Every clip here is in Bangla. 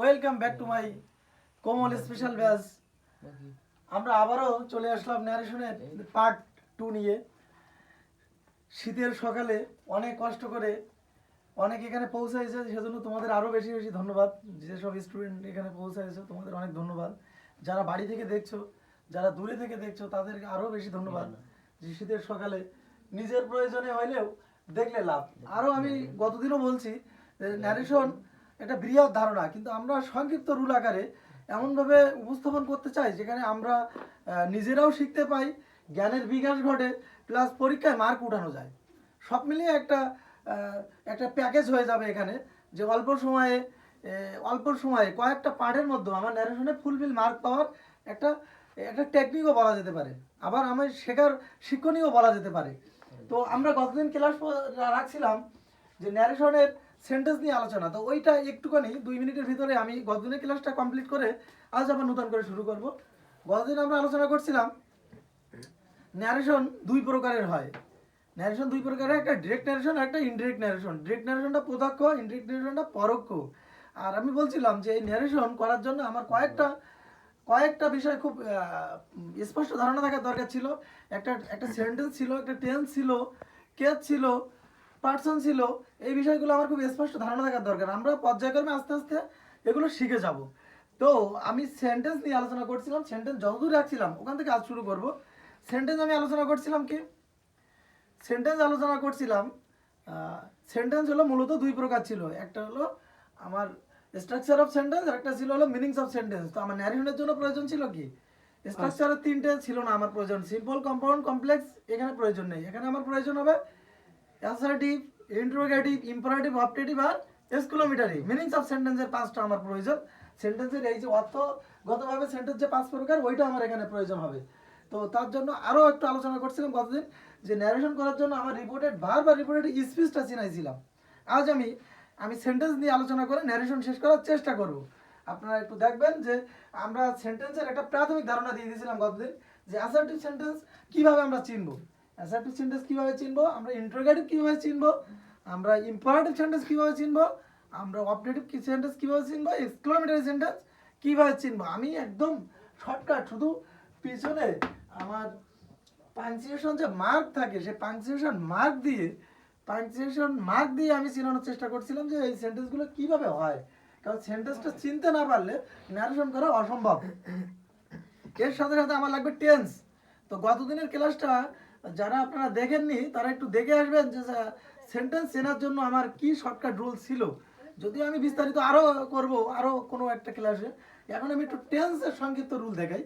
Welcome back to my Komal special batch. আমরা আবারও চলে আসলাম ন্যারেশনের পার্ট 2 নিয়ে। শীতের সকালে অনেক কষ্ট করে অনেক এখানে পৌঁছাইছে, সেজন্য তোমাদের আরও বেশি বেশি ধন্যবাদ। যেসব স্টুডেন্ট এখানে পৌঁছাইছে তোমাদের অনেক ধন্যবাদ। যারা বাড়ি থেকে দেখছো, যারা দূরে থেকে দেখছো, তাদেরকে আরও বেশি ধন্যবাদ। যে শীতের সকালে নিজের প্রয়োজনে হইলেও দেখলে লাভ। আরও আমি গতদিনও বলছি ন্যারেশন একটা বৃহৎ ধারণা, কিন্তু আমরা সংক্ষিপ্ত রুল আকারে এমনভাবে উপস্থাপন করতে চাই যেখানে আমরা নিজেরাও শিখতে পাই, জ্ঞানের বিকাশ ঘটে, প্লাস পরীক্ষায় মার্ক উঠানো যায়। সব মিলিয়ে একটা একটা প্যাকেজ হয়ে যাবে এখানে, যে অল্প সময়ে কয়েকটা পার্টের মধ্যে আমার ন্যারেশনে ফুলফিল মার্ক পাওয়ার একটা একটা টেকনিকও বলা যেতে পারে, আবার আমার শেখার শিক্ষণীয় বলা যেতে পারে। তো আমরা গতদিন ক্লাস রাখছিলাম যে ন্যারেশনের সেন্টেন্স নিয়ে আলোচনা, তো ওইটা একটুখানি 2 মিনিটের ভিতরে আমি গতদিনের ক্লাসটা কমপ্লিট করে আজ আবার নতুন করে শুরু করব। গতদিন আমরা আলোচনা করছিলাম ন্যারেশন 2 প্রকারের হয়। ন্যারেশন 2 প্রকারের, একটা ডিরেক্ট ন্যারেশন আর একটা ইনডিরেক্ট ন্যারেশন। ডিরেক্ট ন্যারেশনটা প্রত্যক্ষ, ইনডিরেক্ট ন্যারেশনটা পরোক্ষ। আর আমি বলছিলাম যে এই ন্যারেশন করার জন্য আমার কয়েকটা বিষয় খুব স্পষ্ট ধারণা থাকার দরকার ছিল। একটা সেন্টেন্স ছিল, একটা টেন্স ছিল, কেস ছিল, পার্সন ছিল। এই বিষয়গুলো আমার খুব স্পষ্ট ধারণা থাকার দরকার। আমরা পর্যায়ক্রমে আস্তে আস্তে এগুলো শিখে যাব। তো আমি সেন্টেন্স নিয়ে আলোচনা করছিলাম, সেন্টেন্স যতদূর রাখছিলাম ওখান থেকে আজ শুরু করব। সেন্টেন্স আমি আলোচনা করছিলাম কি, সেন্টেন্স হলো মূলত 2 প্রকার ছিল। একটা হলো আমার স্ট্রাকচার অফ সেন্টেন্স, আর একটা ছিল হলো মিনিংস অফ সেন্টেন্স। তো আমার ন্যারেশনের জন্য প্রয়োজন ছিল কি, স্ট্রাকচারের 3টে ছিল না আমার প্রয়োজন। সিম্পল, কম্পাউন্ড, কমপ্লেক্স এখানে প্রয়োজন নেই। এখানে আমার প্রয়োজন হবে অ্যাসার্টিভ, ইন্টারোগেটিভ, ইম্পারেটিভ, অবজেক্টিভ আর এক্সক্লেমেটরি। মিনিংস অফ সেন্টেন্সের 5টা আমার প্রয়োজন। সেন্টেন্সের এই যে অর্থগতভাবে সেন্টেন্স যে 5 প্রকার, ওইটা আমার এখানে প্রয়োজন হবে। তো তার জন্য আরও একটু আলোচনা করছিলাম গতদিন যে ন্যারেশন করার জন্য আমার রিপোর্টেড ভার্ব বা রিপোর্টেড স্পিচটা চিনাইছিলাম। আজ আমি সেন্টেন্স নিয়ে আলোচনা করে ন্যারেশন শেষ করার চেষ্টা করব। আপনারা একটু দেখবেন যে আমরা সেন্টেন্সের একটা প্রাথমিক ধারণা দিয়ে দিয়েছিলাম গতদিন, যে অ্যাসার্টিভ সেন্টেন্স কীভাবে আমরা চিনব, অ্যাসার্টিভ সেন্টেন্স কীভাবে চিনব, আমরা ইন্টারোগেটিভ কীভাবে চিনব, আমরা ইম্পারেটিভ সেন্টেন্স কীভাবে চিনব, আমরা অবজেক্টিভ সেন্টেন্স কীভাবে চিনব, এক্সক্লেমেটরি সেন্টেন্স কীভাবে চিনব। আমি একদম শর্টকাট, শুধু পিছনে আমার পাংচুয়েশন যে মার্ক থাকে, সেই পাংচুয়েশন মার্ক দিয়ে আমি চিনানোর চেষ্টা করছিলাম যে এই সেন্টেন্সগুলো কীভাবে হয়। কারণ সেন্টেন্সটা চিনতে না পারলে ন্যারেশন করা অসম্ভব। এর সাথে সাথে আমার লাগবে টেন্স। তো গতদিনের ক্লাসটা যারা আপনারা দেখেননি তারা একটু দেখে আসবেন যে সেন্টেন্স চেনার জন্য আমার কি শর্টকাট রুল ছিল। যদিও আমি বিস্তারিত আরও কোনো একটা ক্লাসে, এখন আমি একটু টেন্সের সংক্ষিপ্ত রুল দেখাই।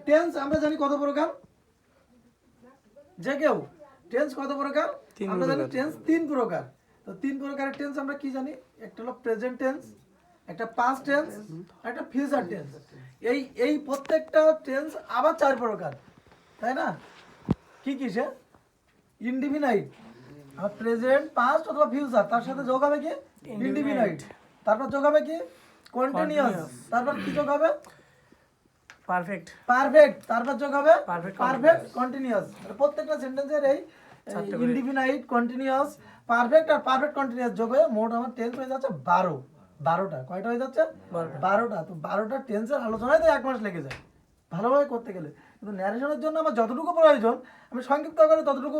টেন্স আমরা জানি কত প্রকার, যে কেউ টেন্স কত প্রকার আমরা জানি, টেন্স 3 প্রকার। তো 3 প্রকারের টেন্স আমরা কি জানি, একটা হলো প্রেজেন্ট টেন্স, একটা পাস্ট টেন্স, একটা ফিউচার টেন্স। এই প্রত্যেকটা টেন্স আবার 4 প্রকার, তাই না? কি কি সে ইনডিফিনাইট, আর প্রেজেন্ট, পাস্ট অথবা ফিউচার, তার সাথে যোগ হবে কি ইনডিফিনাইট, তারপর যোগ হবে কি কন্টিনিউয়াস, তারপর কি যোগ হবে পারফেক্ট, তারপর যোগ হবে পারফেক্ট কন্টিনিউয়াস। প্রত্যেকটা সেন্টেন্সের এই ইনডিফিনাইট, কন্টিনিউয়াস, পারফেক্ট আর পারফেক্ট কন্টিনিউয়াস যোগ হয়ে মোট আমার টেন্স হয়ে যাচ্ছে 12টা। কয়টা হয়ে যাচ্ছে? 12টা। তো 12টা টেন্সের আলোচনায় তো 1 মাস লেগে যায় ভালোভাবে করতে গেলে। কিন্তু ন্যারেশনের জন্য আমার যতটুকু প্রয়োজন আমি সংক্ষিপ্ত করে ততটুকু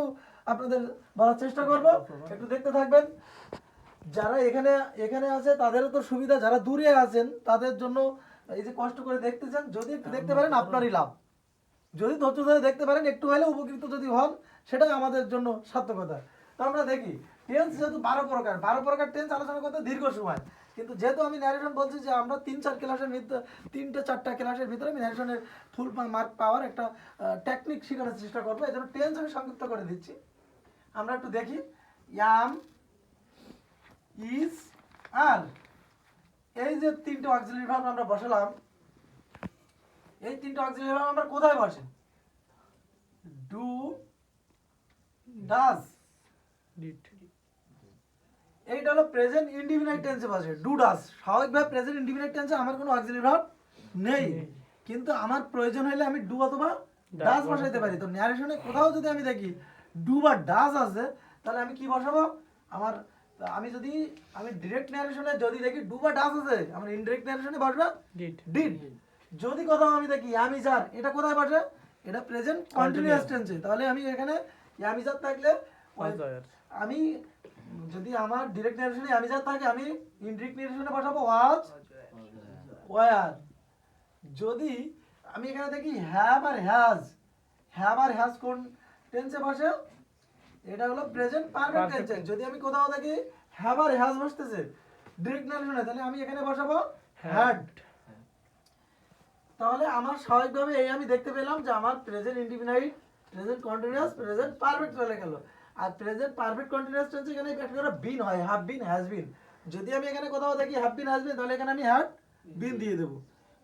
আপনাদের বলার চেষ্টা করব। একটু দেখতে থাকবেন। যারা এখানে আছে তাদেরও তো সুবিধা, যারা দূরে আছেন তাদের জন্য এই যে কষ্ট করে দেখতেছেন, যদি একটু দেখতে পারেন আপনারই লাভ। যদি ধৈর্য ধরে দেখতে পারেন, একটু হলে উপকৃত যদি হন, সেটাই আমাদের জন্য সার্থকতা। তো আমরা দেখি টেন্স যেহেতু 12 প্রকার টেন্স আলোচনা করতে দীর্ঘ সময়, কিন্তু যেহেতু আমি ন্যারেশন বলছি যে আমরা 3-4 ক্লাসের ভিতরে, 3-4টা ক্লাসের ভিতরে আমি ন্যারেশনের ফুল মার্ক পাওয়ার একটা টেকনিক শেখানোর চেষ্টা করবো। এই জন্য টেন্স আমি সংক্ষিপ্ত করে দিচ্ছি। আমরা একটু দেখি, ইয়াম, ইজ, আর এই যে 3টে অক্সিলারি ভার্ব আমরা বসালাম, এই 3টে অক্সিলারি ভার্ব আমরা কোথায় বসে? Do, does, did. এইটা হলো প্রেজেন্ট ইনডিফিনাইট টেন্সে বসে, ডু ডাজ। স্বাভাবিকভাবে প্রেজেন্ট ইনডিফিনাইট টেন্সে আমার কোনো অক্সিলারি ভার্ব নেই, কিন্তু আমার প্রয়োজন হলে আমি ডু অথবা ডাজ বসাইতে পারি। তো ন্যারেশনে কোথাও যদি আমি দেখি ডু বা ডাজ আছে, তাহলে আমি কি বসাবো? আমার তা আমি ডিরেক্ট ন্যারেশনে যদি দেখি ডু বা ডাস আছে, আমার ইনডিরেক্ট ন্যারেশনে বসবে ডিড। যদি কোথাও আমি দেখি ইয়ামিজার, এটা কোথায় বসে? এটা প্রেজেন্ট কন্টিনিউয়াস টেন্সে। তাহলে আমি এখানে ইয়ামিজার থাকলে আমি যদি আমার ডিরেক্ট ন্যারেশনে ইয়ামিজার থাকে, আমি ইনডিরেক্ট ন্যারেশনে বসাবো ওয়াজ ওয়ার। যদি আমি এখানে দেখি হ্যাভ আর হ্যাজ কোন টেন্সে বসে? এটা হলো প্রেজেন্ট পারফেক্ট টেন্সে। যদি আমি কোথাও দেখি হ্যাভ আর হ্যাজ বসতেছে ডিরেক্ট ন্যারেশনে, তাহলে আমি এখানে বসাবো হ্যাড। তাহলে আমার স্বাভাবিকভাবে এই আমি দেখতে পেলাম যে আমার present indefinite, present continuous, present perfect চলে গেল। আর প্রেজেন্ট পারফেক্ট কন্টিনিউয়াস টেন্সে এখানে একটা করে বিন হয়, হ্যাভ বিন, হ্যাজ বিন। যদি আমি এখানে কোথাও দেখি হ্যাভ বিন, হ্যাজ বিন, তাহলে এখানে আমি হ্যাড বিন দিয়ে দেবো।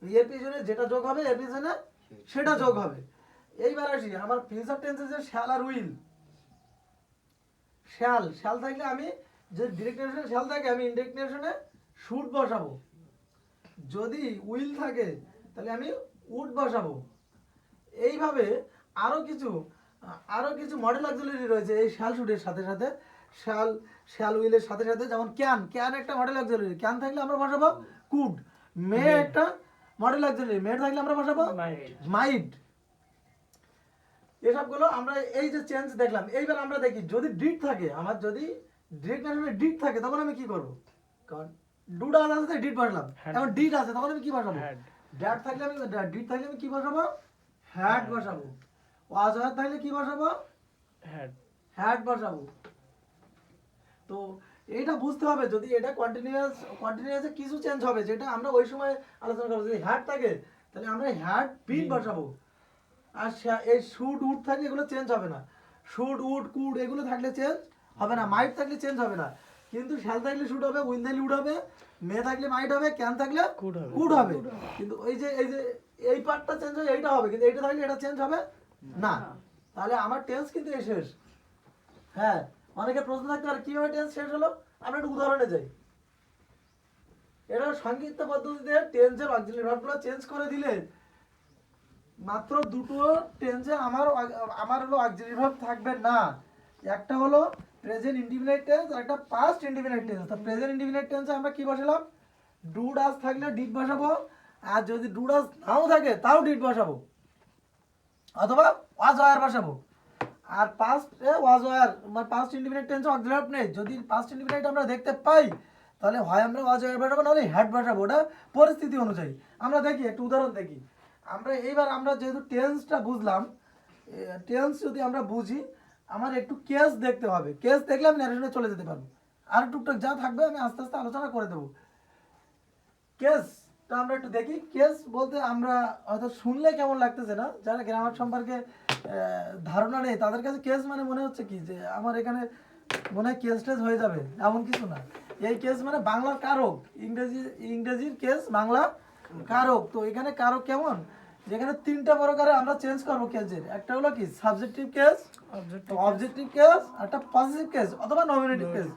এর পিছনে যেটা যোগ হবে এর পিছনে সেটা যোগ হবে। এইবার আসি আমার ফিউচার টেন্সে যে শ্যাল আর উইল। শ্যাল থাকলে আমি যে ডিরেক্ট ন্যারেশনে শ্যাল থাকে, আমি ইনডিরেক্ট ন্যারেশনে শুড বসাবো। যদি উইল থাকে তাহলে আমি উড বসাবো। এইভাবে আরো কিছু মডেল অক্সিলারি রয়েছে এই শ্যাল শুডের সাথে সাথে, শ্যাল উইলের সাথে সাথে। যেমন ক্যান একটা মডেল অক্সিলারি, ক্যান থাকলে আমরা বসাবো কুড। মে একটা মডেল অক্সিলারি, মে থাকলে আমরা বসাবো মাইট। এসবগুলো আমরা এই যে চেঞ্জ দেখলাম। এইবার আমরা দেখি যদি ডিড থাকে, আমার যদি ডিরেক্ট ন্যারেশনে ডিড থাকে, তখন আমি কি করব? কারণ ডুডা আছে ডিড বসালাম, এখন ডিড আছে তখন আমি কি বসাবো? ড্যাড থাকলে আমি ডিড থাকলে আমি কি বসাবো? হ্যাড বসাবো। ওয়াজ ওয়ার থাকলে কি বসাবো? হ্যাড বসাবো। তো এইটা বুঝতে হবে, যদি এটা কন্টিনিউয়াসে কিছু চেঞ্জ হবে, যেটা আমরা ওই সময় আলোচনা করব। যদি হ্যাড থাকে তাহলে আমরা হ্যাড বিন বসাবো। আর এই শুড উড থাকলে এগুলো চেঞ্জ হবে না। শুড উড কুড এগুলো থাকলে চেঞ্জ হবে না, মাইট থাকলে চেঞ্জ হবে না। কিন্তু শ্যাল থাকলে শুড হবে, উইল থাকলে উড হবে, মে থাকলে মাইট হবে, ক্যান থাকলে কুড হবে। কিন্তু এই যে এই পার্টটা চেঞ্জ হয়, এইটা হবে, কিন্তু এইটা থাকলে এটা চেঞ্জ হবে না। তাহলে আমার টেন্স কিন্তু এই শেষ। হ্যাঁ, অনেকে প্রশ্ন থাকতে পারে কিভাবে টেন্স শেষ হলো। আমরা একটু উদাহরণে যাই। এটা সংক্ষিপ্ত পদ্ধতিতে টেন্সের অক্সিলারি ভার্বগুলো চেঞ্জ করে দিলে মাত্র দুটো টেন্সে আমার হলো অক্সিলারি ভার্ব থাকবে না। একটা হলো প্রেজেন্ট ইনডিফিনাইট টেন্স আর একটা পাস্ট ইনডিফিনাইট টেন্স। তো প্রেজেন্ট ইনডিফিনাইট টেন্সে আমরা কি বসালাম? ডু ডাজ থাকলে ডিড বসাবো, আর যদি ডু ডাজ নাও থাকে তাও ডিড বসাবো, অথবা ওয়াজ ওয়ার বসাবো। আর পাস্টে ওয়াজ ওয়ার মানে পাস্ট ইনডিফিনাইট টেন্সে অক্সিলারি ভার্ব নেই। যদি পাস্ট ইনডিফিনাইট আমরা দেখতে পাই তাহলে হয় আমরা ওয়াজ ওয়ার বসাবো, নাহলে হ্যাড বসাবো। ওটা পরিস্থিতি অনুযায়ী। আমরা দেখি একটু উদাহরণ দেখি। আমরা যেহেতু টেন্সটা বুঝলাম, টেন্স যদি আমরা বুঝি, আমার একটু কেস দেখতে হবে। কেস দেখলে আমি ন্যারেশনে চলে যেতে পারবো। আর টুকটাক যা থাকবে আমি আস্তে আস্তে আলোচনা করে দেবো। কেসটা আমরা একটু দেখি। কেস বলতে আমরা হয়তো শুনলে কেমন লাগতেছে না, যারা গ্রামার সম্পর্কে ধারণা নেই তাদের কাছে কেস মানে মনে হচ্ছে কি যে আমার এখানে মনে হয় কেস টেস হয়ে যাবে, এমন কিছু না। এই কেস মানে বাংলার কারক, ইংরেজির কেস বাংলা কারক। তো এখানে কারক কেমন, যেখানে তিনটা প্রকারে আমরা চেঞ্জ করবো কেসের। একটা হলো কি সাবজেক্টিভ কেস, অবজেক্টিভ কেস, একটা পজিটিভ কেস অথবা নমিনেটিভ কেস,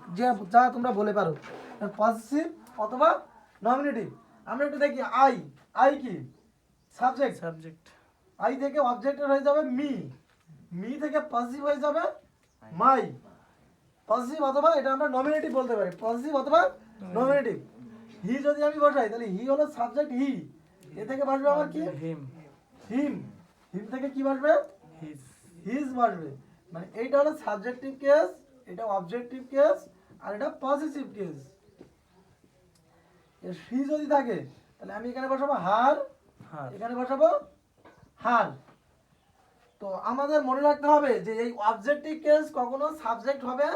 যা তোমরা বলে পারো, পজিটিভ অথবা নমিনেটিভ। আমরা একটু দেখি আই কি সাবজেক্ট, আই থেকে অবজেক্টের হয়ে যাবে মি থেকে পজিটিভ হয়ে যাবে মাই। পজিটিভ অথবা এটা আমরা নমিনেটিভ বলতে পারি, পজিটিভ অথবা নমিনেটিভ। হি যদি আমি বসাই তাহলে হি হলো সাবজেক্ট, এ থেকে বসবে আমার কি হিম থেকে কি বসবে হিজ বসবে। মানে এইটা হলো সাবজেক্টিভ কেস, এটা অবজেক্টিভ কেস, আর এটা পজিটিভ কেস। সি যদি থাকে তাহলে আমি এখানে বসাবো হার, এখানে বসাবো হার। তো আমাদের মনে রাখতে হবে যে এই অবজেক্টিভ কেস কখনো সাবজেক্ট হবে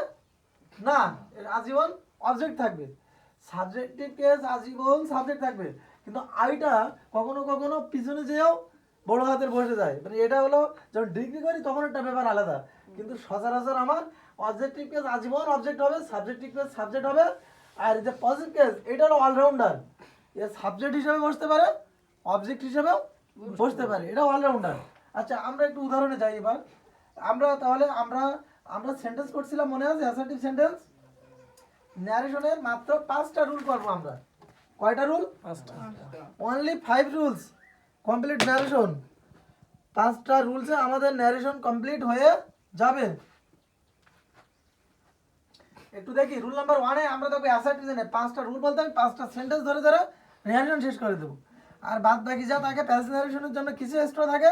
না, এর আজীবন অবজেক্ট থাকবে। সাবজেক্টিভ কেস আজীবন সাবজেক্ট থাকবে, কিন্তু আইটা কখনো কখনো পিছনে যেও বড় হাতের বসে যায়। মানে এটা হলো যখন ডিগ্রি করি তখন একটা ব্যাপার আলাদা, কিন্তু সচরাচর আমার অবজেক্টিভ কেস আজীবন অবজেক্ট হবে, সাবজেক্টিভ কেস সাবজেক্ট হবে। আর যে পজিটিভ কেস এটা হলো অলরাউন্ডার, এ সাবজেক্ট হিসেবে বসতে পারে, অবজেক্ট হিসেবেও বসতে পারে, এটা অলরাউন্ডার। আচ্ছা আমরা একটু উদাহরণে যাই এবার। আমরা সেন্টেন্স করছিলাম মনে আছে, অ্যাসার্টিভ সেন্টেন্স। ন্যারেশনের মাত্র 5টা রুল করবো আমরা। কয়টা রুল? 5টা। Only 5 rules complete narration. 5টা রুলসে আমাদের ন্যারেশন কমপ্লিট হয়ে যাবে। একটু দেখি রুল নাম্বার 1 এ আমরা দেখো অ্যাসার্টিভ সেন্টেন্স 5টা রুল বলতে আমি 5টা সেন্টেন্স ধরে ধরে ন্যারেশন শেষ করে দেবো। আর বাদ বাকি যা থাকে প্যাসেজ ন্যারেশনের জন্য কিছু এক্সট্রা থাকে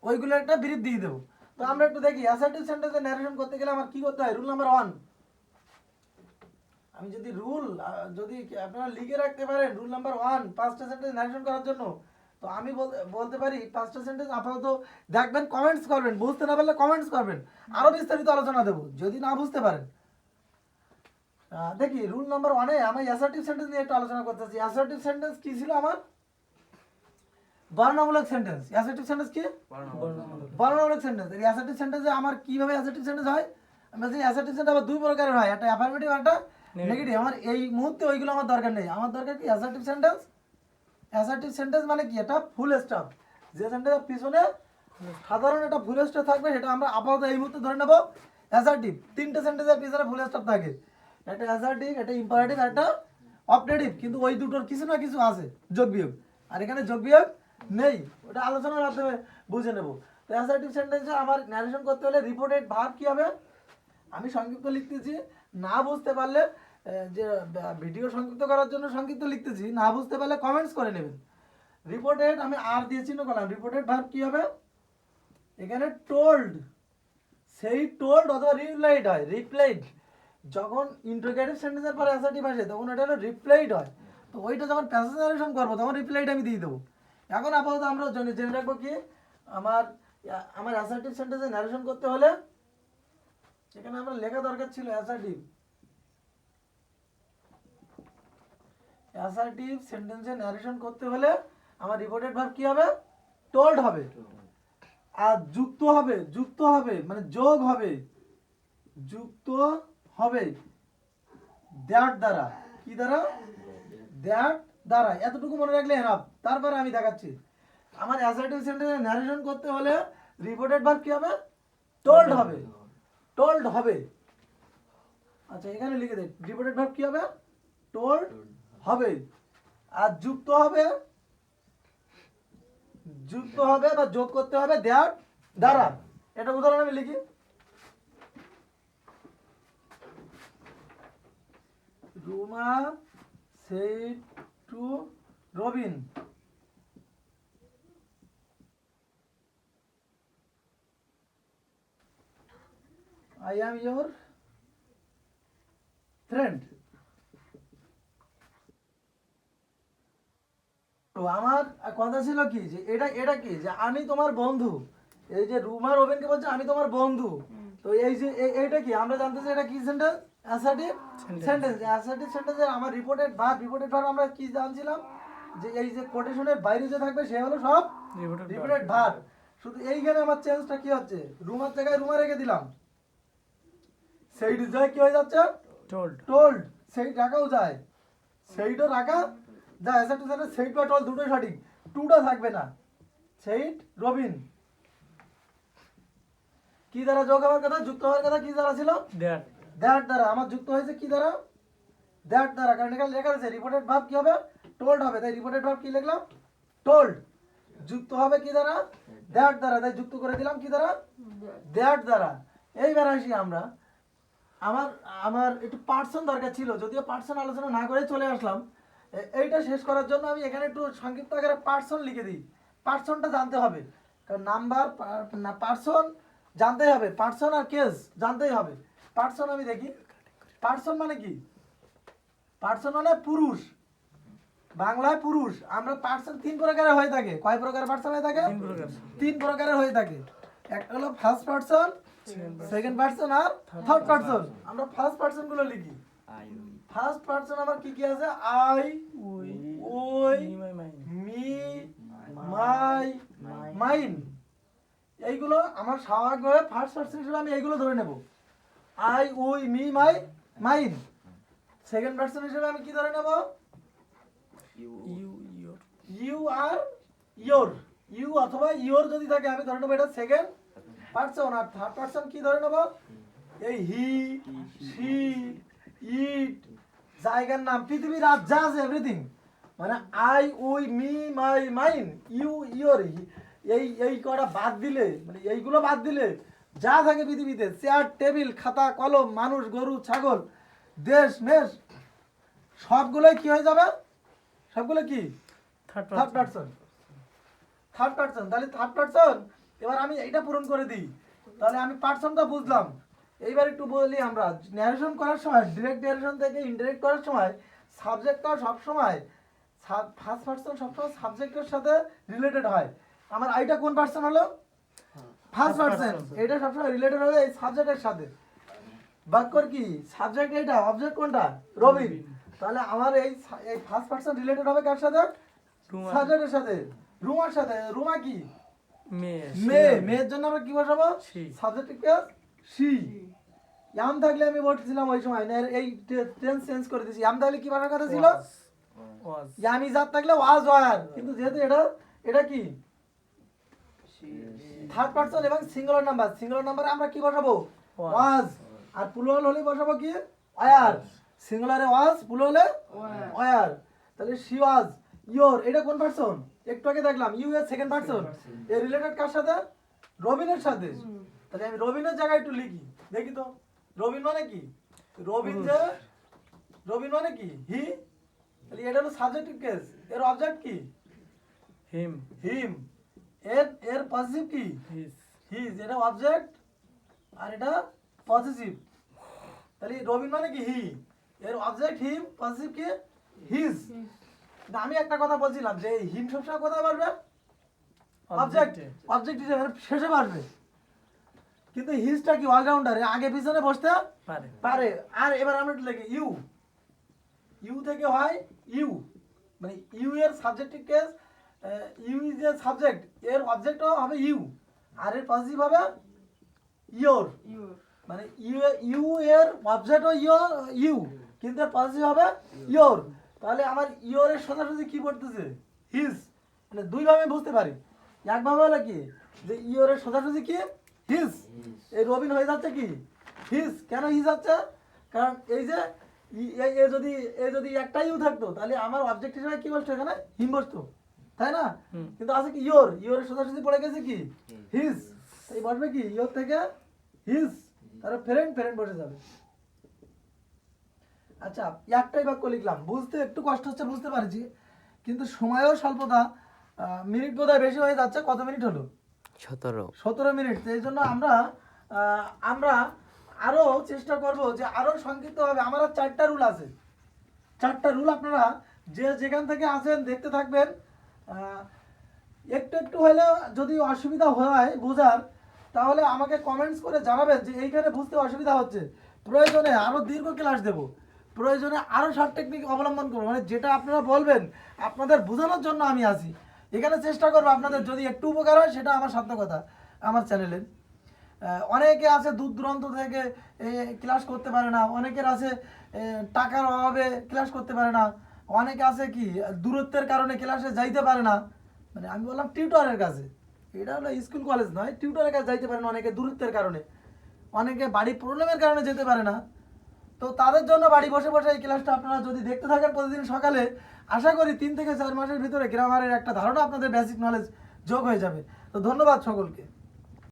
ওইগুলো একটা ব্রিফ দিয়ে দেবো। তো আমরা একটু দেখি অ্যাসার্টিভ সেন্টেন্সে ন্যারেশন করতে গেলে আমার কি করতে হয়। রুল নাম্বার 1, আমি যদি রুল যদি আপনারা লিখে রাখতে পারেন রুল নাম্বার 1 5টা সেন্টেন্স ন্যারেশন করার জন্য, তো আমি বলতে পারি 5টা সেন্টেন্স আপাতত দেখবেন, কমেন্টস করবেন, বুঝতে না পারলে কমেন্টস করবেন, আরো বিস্তারিত আলোচনা দেবো যদি না বুঝতে পারেন। দেখি রুল নাম্বার 1 এ আমি অ্যাসার্টিভ সেন্টেন্স নিয়ে একটু আলোচনা করতেছি। অ্যাসার্টিভ সেন্টেন্স কি ছিল আমার? বর্ণনামূলক সেন্টেন্স। অ্যাসার্টিভ সেন্টেন্স কি? বর্ণনামূলক সেন্টেন্স। এই অ্যাসার্টিভ সেন্টেন্সে আমার কিভাবে অ্যাসার্টিভ সেন্টেন্স হয়? আমরা জানি অ্যাসার্টিভ সেন্টেন্স আবার দুই প্রকারের হয়, একটা অ্যাফার্মেটিভ আর একটা নেগেটিভ। আমার এই মুহূর্তে ওইগুলো আমার দরকার নেই। আমার দরকার কি অ্যাসার্টিভ সেন্টেন্স। অ্যাসার্টিভ সেন্টেন্স মানে কি? এটা ফুল স্টপ, যে সেন্টেন্সের পিছনে সাধারণ একটা ফুল স্টপ থাকবে সেটা আমরা আপাতত এই মুহূর্তে ধরে নেব অ্যাসার্টিভ। তিনটে সেন্টেন্সের পিছনে ফুল স্টপ থাকে, একটা অ্যাসার্টিভ, একটা ইম্পারেটিভ, একটা অবজেক্টিভ। কিন্তু ওই দুটোর কিছু না কিছু আছে যোগ বিয়োগ, আর এখানে যোগ বিয়োগ নেই, ওটা আলোচনার মাধ্যমে বুঝে নেব। তো অ্যাসার্টিভ সেন্টেন্সে আমার ন্যারেশন করতে হলে রিপোর্টেড ভার্ব কি হবে? আমি সংক্ষিপ্ত লিখতেছি, না বুঝতে পারলে যে ভিডিও সংক্ষিপ্ত করার জন্য সংক্ষিপ্ত লিখতেছি, না বুঝতে পারলে কমেন্টস করে নেবেন। রিপোর্টেড আমি আর দিয়ে চিহ্ন করলাম। রিপোর্টেড ভার্ব কি হবে? এখানে টোল্ড, সেই টোল্ড অথবা রিপ্লাইড হয়। রিপ্লাইড যখন ইন্টারোগেটিভ সেন্টেন্সের পরে অ্যাসার্টিভ আসে তখন ওটা হলো রিপ্লাইড হয়। তো ওইটা যখন প্যাসেজ ন্যারেশন করবো তখন রিপ্লাইড আমি দিয়ে দেবো। এখন আপাতত আমরা জেনে রাখবো কি আমার আমার অ্যাসার্টিভ সেন্টেন্সে ন্যারেশন করতে হলে এখানে আমরা লেখা দরকার ছিল অ্যাসার্টিভ। অ্যাসার্টিভ সেন্টেন্সে ন্যারেশন করতে হলে আমার রিপোর্টেড ভার্ব কি হবে? টোল্ড হবে। আর যুক্ত হবে, যুক্ত হবে মানে যোগ হবে, যুক্ত হবে দ্যাট দ্বারা। কি দ্বারা? দ্যাট দ্বারা। এতটুকু মনে রাখলে এনাফ। তারপরে আমি দেখাচ্ছি আমার অ্যাসার্টিভ সেন্টেন্সে ন্যারেশন করতে হলে রিপোর্টেড ভার্ব কি হবে? টোল্ড হবে, টোল্ড হবে। আচ্ছা এখানে লিখে দেন রিপোর্টেড ভার্ব কি হবে? টোল্ড হবে। আর যুক্ত হবে, যুক্ত হবে বা যোগ করতে হবে দ্যাট দ্বারা। এটা উদাহরণ আমি লিখি। Ruma said to Robin, I am your friend. তো আমার কথা ছিল কি যে এটা কি যে আমি তোমার বন্ধু। এই যে রুমা রবিনকে বলছে আমি তোমার বন্ধু। তো এই যে এইটা কি আমরা জানতেছি এটা কি সেন্টেন্স? Assertive sentence. অ্যাসার্টিভ সেন্টেন্সের আমার রিপোর্টেড ভার্ব আমরা কি জানছিলাম যে এই যে কোটেশনের বাইরে যে থাকবে সে হলো সব রিপোর্টেড ভার্ব। শুধু এইখানে আমার চেঞ্জটা কি হচ্ছে? রুমার জায়গায় রুমা রেখে দিলাম, সেইড যায় কি হয়ে যাচ্ছে? টোল্ড। টোল্ড সেইড রাখাও যায়, সেইডও রাখা যায়। অ্যাসার্টিভ সেন্টেন্স সেইড বা টোল্ড দুটোই সঠিক, টুটা থাকবে না। সেইড রবিন কি দ্বারা যোগ হওয়ার কথা? যুক্ত হওয়ার কথা কি দ্বারা ছিল? দ্যাট। দ্যাট দ্বারা। আমার যুক্ত হয়েছে কি দ্বারা? দ্যাট দ্বারা। কারণ এখানে লেখা আছে রিপোর্টেড ভার্ব কি হবে? টোল্ড হবে। তাই রিপোর্টেড ভার্ব কি লিখলাম? টোল্ড। যুক্ত হবে কি দ্বারা? দ্যাট দ্বারা। তাই যুক্ত করে দিলাম কি দ্বারা? দ্যাট দ্বারা। এইবার আসি আমরা আমার আমার একটু পার্সন দরকার ছিল, যদিও পার্সন আলোচনা না করে চলে আসলাম। এইটা শেষ করার জন্য আমি এখানে একটু সংক্ষিপ্ত আকারে পার্সন লিখে দিই। পার্সনটা জানতে হবে, কারণ নাম্বার না পার্সন জানতেই হবে, পার্সন আর কেস জানতেই হবে। পার্সন আমি দেখি পার্সন মানে কি? পার্সন মানে পুরুষ, বাংলায় পুরুষ। আমরা পার্সন তিন প্রকারের হয়ে থাকে। কয় প্রকারের পার্সন হয়ে থাকে? তিন প্রকারের হয়ে থাকে। একটা হলো ফার্স্ট পার্সন, সেকেন্ড পার্সন আর থার্ড পার্সন। আমরা ফার্স্ট পার্সন গুলো লিখি। ফার্স্ট পার্সন আমার কি কি আছে? আই, ওই, মি, মাই, মাইন। এইগুলো আমার স্বাভাবিকভাবে ফার্স্ট পার্সন হিসেবে আমি এইগুলো ধরে নেব। I, we, me, my, mine. Second person হিসেবে আমি কি ধরে নেব? ইউ আর ইয়োর। ইউ অথবা ইয়োর যদি থাকে আমি ধরে নেব এটা সেকেন্ড পার্সন। আর থার্ড পার্সন কি ধরে নেব? এই হি, শি, ইট, জায়গার নাম, পৃথিবীর আর যা আছে এভরিথিং। মানে I, we, me, my, mine, you, your. এই কটা বাদ দিলে, মানে এইগুলো বাদ দিলে যা থাকে পৃথিবীতে, চেয়ার, টেবিল, খাতা, কলম, মানুষ, গরু, ছাগল, দেশ মেশ সবগুলোই কি হয়ে যাবে? সবগুলো কি third third person. Third person, তাহলে থার্ড পারসন। এবার আমি এটা পূরণ করে দিই, তাহলে আমি পারসনটা বুঝলাম। এইবার একটু বলি, আমরা ন্যারেশন করার সময় ডিরেক্ট ন্যারেশন থেকে ইনডিরেক্ট করার সময় সাবজেক্টটা সবসময় ফার্স্ট পারসন সবসময় সাবজেক্টের সাথে রিলেটেড হয়। আমার আইটা কোন পারসন হলো? First person. এটা সবসময় রিলেটেড হবে এই সাবজেক্টের সাথে। বাক্যর কি সাবজেক্ট, এটা অবজেক্ট কোনটা? রবিন। তাহলে আমার এই ফার্স্ট পারসন রিলেটেড হবে কার সাথে? সাবজেক্টের সাথে, রুমার সাথে। রুমা কি? মেয়ে। মেয়ের জন্য আমরা কি বসাবো? সাবজেক্টকে সি। ইয়াম থাকলে আমি বলছিলাম ওই সময় এই টেন্স চেঞ্জ করে দিয়েছি। ইয়াম থাকলে কি বসার কথা ছিল? ইয়াম ইজাত থাকলে ওয়াজ ওয়ার, কিন্তু যেহেতু এটা কি থার্ড পারসন এবং সিঙ্গুলার নাম্বার, সিঙ্গুলার নাম্বারে আমরা কি বসাবো? ওয়াজ। আর প্লুরাল হলে বসাবো কি? ওয়ার। সিঙ্গুলারে ওয়াজ, প্লুরালে ওয়ার। তাহলে শি ওয়াজ ইয়োর, এটা কোন পারসন? একটু আগে দেখলাম ইউ এর সেকেন্ড পারসন। এর রিলেটেড কার সাথে? রবিনের সাথে। তাহলে আমি রবিনের জায়গায় একটু লিখি, দেখি তো। রবিন মানে কি? রবিন মানে কি? হি। তাহলে এটা হলো সাবজেক্টিভ কেস। এর অবজেক্ট কি? হিম। এর পজিটিভ কি? হিজ। এটা অবজেক্ট আর এটা পজিটিভ। তাহলে রবিন মানে কি? হি। এর অবজেক্ট হিম, পজিটিভ কি? হিজ। আমি একটা কথা বলছিলাম যে হিম সবসময় কোথায় পারবে? অবজেক্ট হিসেবে শেষে পারবে, কিন্তু হিজটা কি অলরাউন্ডার, আগে পিছনে বসতে পারে। আর এবার আমরা লিখি ইউ। ইউ থেকে হয় ইউ, মানে ইউ এর সাবজেক্টিভ কেস, ইউ ইজ এর সাবজেক্ট, এর অবজেক্টও হবে ইউ, আর এর পজিটিভ হবে ইয়োর। মানে ইউ এর অবজেক্টও ইউ, কিন্তু এর পজিটিভ হবে ইয়োর। তাহলে আমার ইয়োর এর সোজাসুজি কি পড়তেছে? হিজ। মানে দুই ভাবে বুঝতে পারি। একভাবে হলো কি যে ইয়োর এর সোজাসুজি কি? হিজ। এই রবিন হয়ে যাচ্ছে কি? হিজ। কেন হিজ হচ্ছে? কারণ এই যে এ যদি একটা ইউ থাকতো তাহলে আমার অবজেক্ট হিসেবে কি বসতো? এখানে হিম বসতো, তাই না? কিন্তু আছে কি ইয়োর, ইয়োর সোজাসুজি পড়ে গেছে কি? হিজ। এই বসবে কি? ইয়োর থেকে হিজ, তাহলে ফ্রেন্ড বসে যাবে। আচ্ছা, একটাই বাক্য লিখলাম, বুঝতে একটু কষ্ট হচ্ছে বুঝতে পারছি, কিন্তু সময়ও স্বল্পতা। মিনিট বোধহয় বেশি হয়ে যাচ্ছে। কত মিনিট হলো? 17 মিনিট। এই জন্য আমরা আরো চেষ্টা করব যে আরো সংক্ষিপ্ত হবে। আমার 4টা রুল আছে, 4টা রুল আপনারা যে যেখান থেকে আছেন দেখতে থাকবেন। একটু হলেও যদি অসুবিধা হয় বোঝার, তাহলে আমাকে কমেন্টস করে জানাবেন যে এইখানে বুঝতে অসুবিধা হচ্ছে। প্রয়োজনে আরো দীর্ঘ ক্লাস দেব, প্রয়োজনে আরো শর্ট টেকনিক অবলম্বন করবো। মানে যেটা আপনারা বলবেন আপনাদের বোঝানোর জন্য আমি আছি এখানে। চেষ্টা করবো আপনাদের যদি একটু উপকার হয়, সেটা আমার সার্থকতা। আমার চ্যানেলে অনেকে আছে দূর দূরান্ত থেকে ক্লাস করতে পারে না, অনেকের আছে টাকার অভাবে ক্লাস করতে পারে না, অনেকে আছে কি দূরত্বের কারণে ক্লাসে যাইতে পারে না। মানে আমি বললাম টিউটরের কাছে, এটা হলো স্কুল কলেজ নয়, টিউটরের কাছে যাইতে পারে না অনেকে দূরত্বের কারণে, অনেকে বাড়ির প্রবলেমের কারণে যেতে পারে না। তো তাদের জন্য বাড়ি বসে বসে এই ক্লাসটা আপনারা যদি দেখতে থাকেন প্রতিদিন সকালে, আশা করি 3 থেকে 4 মাসের ভিতরে গ্রামারের একটা ধারণা আপনাদের বেসিক নলেজ যোগ হয়ে যাবে। তো ধন্যবাদ সকলকে।